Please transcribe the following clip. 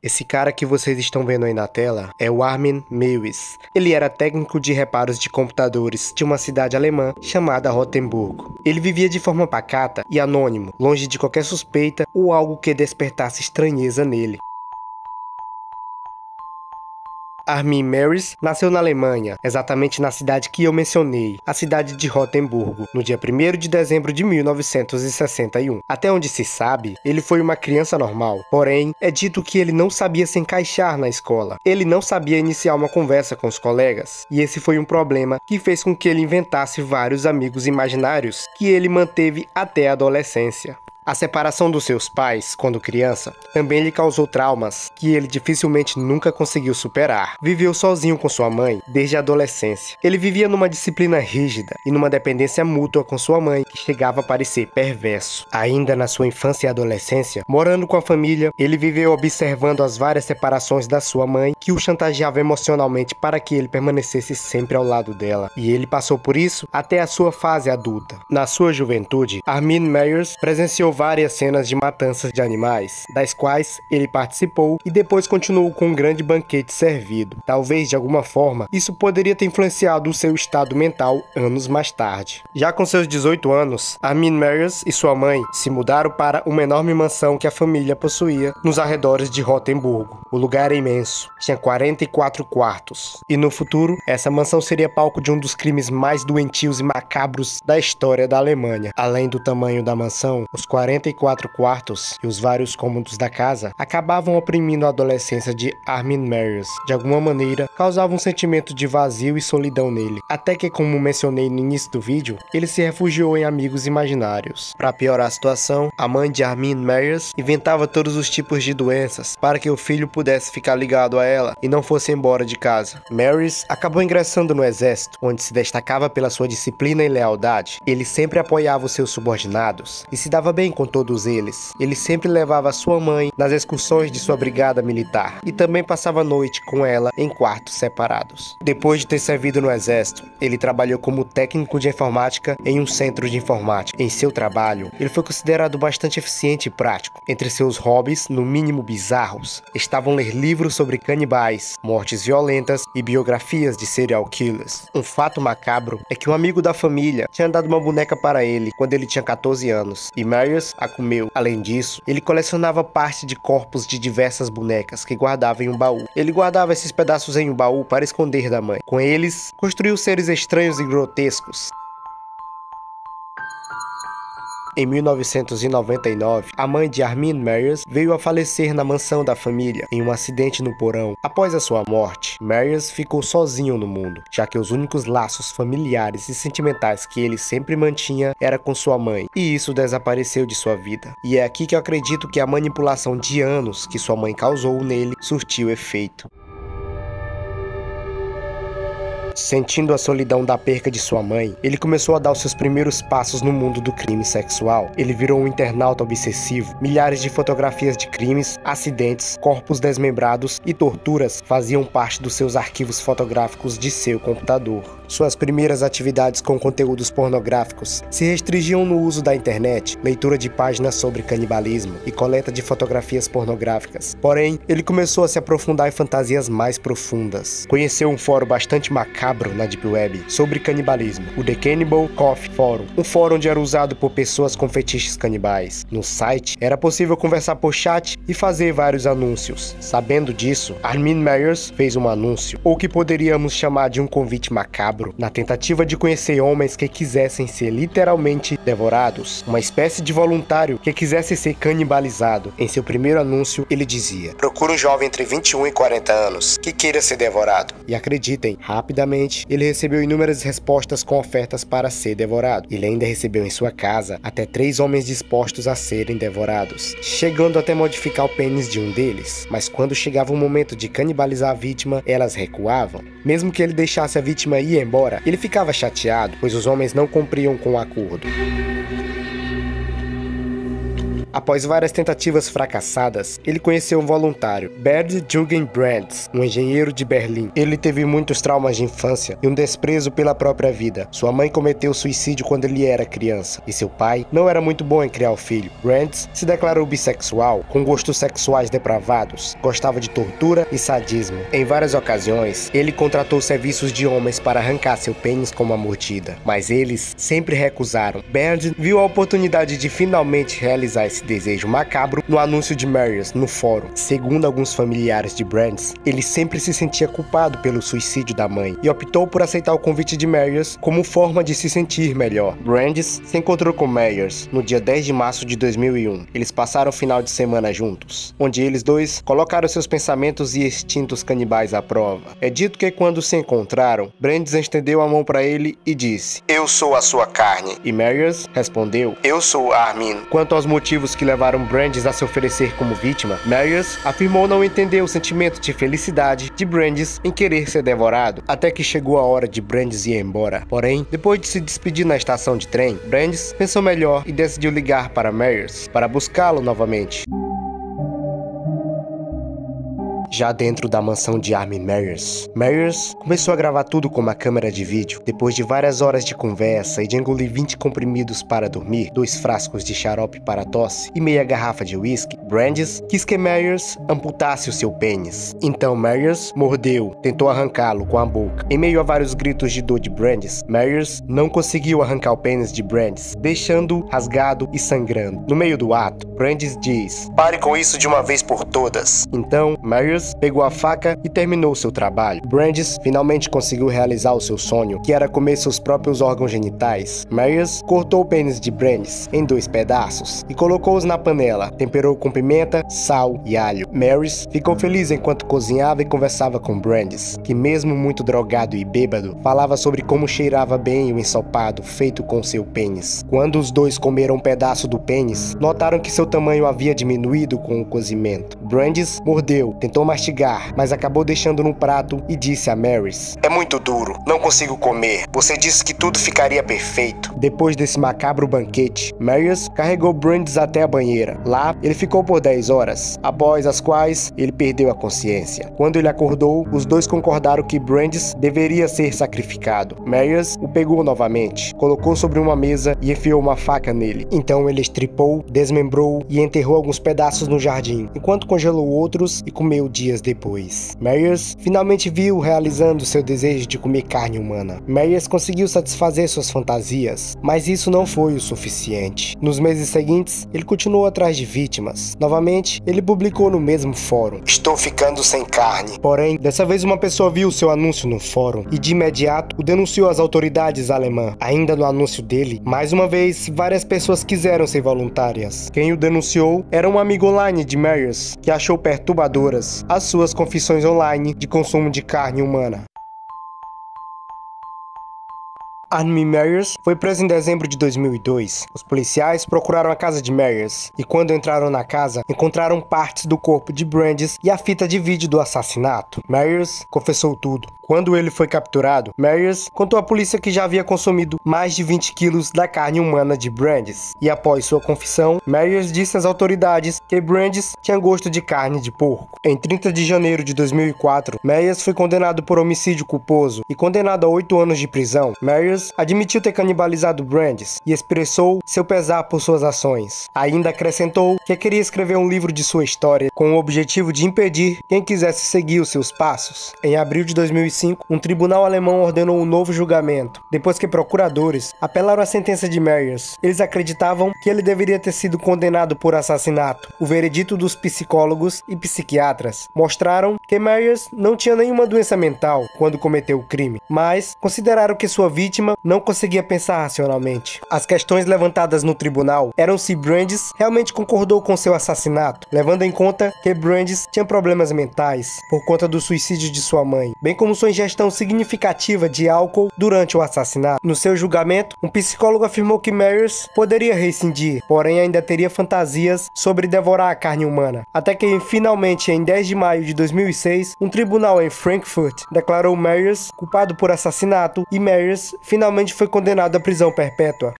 Esse cara que vocês estão vendo aí na tela é o Armin Meiwes. Ele era técnico de reparos de computadores de uma cidade alemã chamada Rotemburgo. Ele vivia de forma pacata e anônimo, longe de qualquer suspeita ou algo que despertasse estranheza nele. Armin Meiwes nasceu na Alemanha, exatamente na cidade que eu mencionei, a cidade de Rotemburgo, no dia 1º de dezembro de 1961. Até onde se sabe, ele foi uma criança normal, porém, é dito que ele não sabia se encaixar na escola. Ele não sabia iniciar uma conversa com os colegas, e esse foi um problema que fez com que ele inventasse vários amigos imaginários que ele manteve até a adolescência. A separação dos seus pais, quando criança, também lhe causou traumas que ele dificilmente nunca conseguiu superar. Viveu sozinho com sua mãe desde a adolescência. Ele vivia numa disciplina rígida e numa dependência mútua com sua mãe, que chegava a parecer perverso. Ainda na sua infância e adolescência, morando com a família, ele viveu observando as várias separações da sua mãe, que o chantageava emocionalmente para que ele permanecesse sempre ao lado dela. E ele passou por isso até a sua fase adulta. Na sua juventude, Armin Meiwes presenciou várias cenas de matanças de animais, das quais ele participou e depois continuou com um grande banquete servido. Talvez, de alguma forma, isso poderia ter influenciado o seu estado mental anos mais tarde. Já com seus 18 anos, Armin Meiwes e sua mãe se mudaram para uma enorme mansão que a família possuía nos arredores de Rotemburgo. O lugar era imenso, tinha 44 quartos. E no futuro, essa mansão seria palco de um dos crimes mais doentios e macabros da história da Alemanha. Além do tamanho da mansão, os 44 quartos e os vários cômodos da casa acabavam oprimindo a adolescência de Armin Meiwes. De alguma maneira, causava um sentimento de vazio e solidão nele. Até que, como mencionei no início do vídeo, ele se refugiou em amigos imaginários. Para piorar a situação, a mãe de Armin Meiwes inventava todos os tipos de doenças para que o filho pudesse ficar ligado a ela e não fosse embora de casa. Meiwes acabou ingressando no exército, onde se destacava pela sua disciplina e lealdade. Ele sempre apoiava os seus subordinados e se dava bem com todos eles. Ele sempre levava sua mãe nas excursões de sua brigada militar e também passava a noite com ela em quartos separados. Depois de ter servido no exército, ele trabalhou como técnico de informática em um centro de informática. Em seu trabalho, ele foi considerado bastante eficiente e prático. Entre seus hobbies, no mínimo bizarros, estavam ler livros sobre canibais, mortes violentas e biografias de serial killers. Um fato macabro é que um amigo da família tinha dado uma boneca para ele quando ele tinha 14 anos, e Meiwes a comeu. Além disso, ele colecionava parte de corpos de diversas bonecas que guardava em um baú. Ele guardava esses pedaços em um baú para esconder da mãe. Com eles, construiu seres estranhos e grotescos. Em 1999, a mãe de Armin Meiwes veio a falecer na mansão da família, em um acidente no porão. Após a sua morte, Meiwes ficou sozinho no mundo, já que os únicos laços familiares e sentimentais que ele sempre mantinha era com sua mãe, e isso desapareceu de sua vida. E é aqui que eu acredito que a manipulação de anos que sua mãe causou nele surtiu efeito. Sentindo a solidão da perca de sua mãe, ele começou a dar os seus primeiros passos no mundo do crime sexual. Ele virou um internauta obsessivo. Milhares de fotografias de crimes, acidentes, corpos desmembrados e torturas faziam parte dos seus arquivos fotográficos de seu computador. Suas primeiras atividades com conteúdos pornográficos se restringiam no uso da internet, leitura de páginas sobre canibalismo e coleta de fotografias pornográficas. Porém, ele começou a se aprofundar em fantasias mais profundas. Conheceu um fórum bastante macabro na Deep Web sobre canibalismo, o The Cannibal Coffee Forum, um fórum onde era usado por pessoas com fetiches canibais. No site, era possível conversar por chat e fazer vários anúncios. Sabendo disso, Armin Meiwes fez um anúncio, ou que poderíamos chamar de um convite macabro, na tentativa de conhecer homens que quisessem ser literalmente devorados, uma espécie de voluntário que quisesse ser canibalizado. Em seu primeiro anúncio, ele dizia: "Procura um jovem entre 21 e 40 anos que queira ser devorado." E acreditem, rapidamente, ele recebeu inúmeras respostas com ofertas para ser devorado. Ele ainda recebeu em sua casa até 3 homens dispostos a serem devorados, chegando até modificar o pênis de um deles. Mas quando chegava o momento de canibalizar a vítima, elas recuavam. Mesmo que ele deixasse a vítima ir embora, ele ficava chateado, pois os homens não cumpriam com o acordo. Após várias tentativas fracassadas, ele conheceu um voluntário, Bert Jürgen Brandes, um engenheiro de Berlim. Ele teve muitos traumas de infância e um desprezo pela própria vida. Sua mãe cometeu suicídio quando ele era criança, e seu pai não era muito bom em criar o filho. Brandes se declarou bissexual, com gostos sexuais depravados, gostava de tortura e sadismo. Em várias ocasiões, ele contratou serviços de homens para arrancar seu pênis com uma mordida, mas eles sempre recusaram. Bert viu a oportunidade de finalmente realizar esse desejo macabro no anúncio de Marius no fórum. Segundo alguns familiares de Brandes, ele sempre se sentia culpado pelo suicídio da mãe e optou por aceitar o convite de Marius como forma de se sentir melhor. Brandes se encontrou com Marius no dia 10 de março de 2001. Eles passaram o final de semana juntos, onde eles dois colocaram seus pensamentos e instintos canibais à prova. É dito que quando se encontraram, Brandes estendeu a mão para ele e disse: "Eu sou a sua carne." E Marius respondeu: "Eu sou Armin." Quanto aos motivos que levaram Brandes a se oferecer como vítima, Marius afirmou não entender o sentimento de felicidade de Brandes em querer ser devorado, até que chegou a hora de Brandes ir embora. Porém, depois de se despedir na estação de trem, Brandes pensou melhor e decidiu ligar para Marius para buscá-lo novamente. Já dentro da mansão de Armin Marius começou a gravar tudo com uma câmera de vídeo. Depois de várias horas de conversa e de engolir 20 comprimidos para dormir, 2 frascos de xarope para tosse e meia garrafa de uísque, Brandes quis que Marius amputasse o seu pênis. Então Marius mordeu, tentou arrancá-lo com a boca. Em meio a vários gritos de dor de Brandes, Marius não conseguiu arrancar o pênis de Brandes, deixando-o rasgado e sangrando. No meio do ato, Brandes diz: "Pare com isso de uma vez por todas." Então Marius pegou a faca e terminou seu trabalho. Brandes finalmente conseguiu realizar o seu sonho, que era comer seus próprios órgãos genitais. Marius cortou o pênis de Brandes em 2 pedaços e colocou-os na panela, temperou com pimenta, sal e alho. Marius ficou feliz enquanto cozinhava e conversava com Brandes, que mesmo muito drogado e bêbado, falava sobre como cheirava bem o ensopado feito com seu pênis. Quando os dois comeram um pedaço do pênis, notaram que seu tamanho havia diminuído com o cozimento. Brandes mordeu, tentou mastigar, mas acabou deixando no prato e disse a Marius: "É muito duro, não consigo comer. Você disse que tudo ficaria perfeito." Depois desse macabro banquete, Marius carregou Brandes até a banheira. Lá, ele ficou por 10 horas, após as quais ele perdeu a consciência. Quando ele acordou, os dois concordaram que Brandes deveria ser sacrificado. Marius o pegou novamente, colocou sobre uma mesa e enfiou uma faca nele. Então ele estripou, desmembrou e enterrou alguns pedaços no jardim, enquanto congelou outros e comeu dias depois. Marius finalmente viu realizando seu desejo de comer carne humana. Marius conseguiu satisfazer suas fantasias, mas isso não foi o suficiente. Nos meses seguintes, ele continuou atrás de vítimas. Novamente, ele publicou no mesmo fórum: "Estou ficando sem carne." Porém, dessa vez uma pessoa viu seu anúncio no fórum e de imediato o denunciou às autoridades alemãs. Ainda no anúncio dele, mais uma vez, várias pessoas quiseram ser voluntárias. Quem o denunciou era um amigo online de Marius, que achou perturbadoras as suas confissões online de consumo de carne humana. Armin Marius foi preso em dezembro de 2002. Os policiais procuraram a casa de Marius e quando entraram na casa, encontraram partes do corpo de Brandes e a fita de vídeo do assassinato. Marius confessou tudo. Quando ele foi capturado, Marius contou à polícia que já havia consumido mais de 20 quilos da carne humana de Brandes. E após sua confissão, Marius disse às autoridades que Brandes tinha gosto de carne de porco. Em 30 de janeiro de 2004, Marius foi condenado por homicídio culposo e condenado a 8 anos de prisão. Marius admitiu ter canibalizado Brandes e expressou seu pesar por suas ações. Ainda acrescentou que queria escrever um livro de sua história com o objetivo de impedir quem quisesse seguir os seus passos. Em abril de 2005, um tribunal alemão ordenou um novo julgamento, depois que procuradores apelaram à sentença de Marius. Eles acreditavam que ele deveria ter sido condenado por assassinato. O veredito dos psicólogos e psiquiatras mostraram que Marius não tinha nenhuma doença mental quando cometeu o crime, mas consideraram que sua vítima não conseguia pensar racionalmente. As questões levantadas no tribunal eram se Brandes realmente concordou com seu assassinato, levando em conta que Brandes tinha problemas mentais por conta do suicídio de sua mãe, bem como sua ingestão significativa de álcool durante o assassinato. No seu julgamento, um psicólogo afirmou que Marius poderia rescindir, porém ainda teria fantasias sobre devorar a carne humana. Até que finalmente, em 10 de maio de 2006, um tribunal em Frankfurt declarou Marius culpado por assassinato e Marius finalmente foi condenado à prisão perpétua.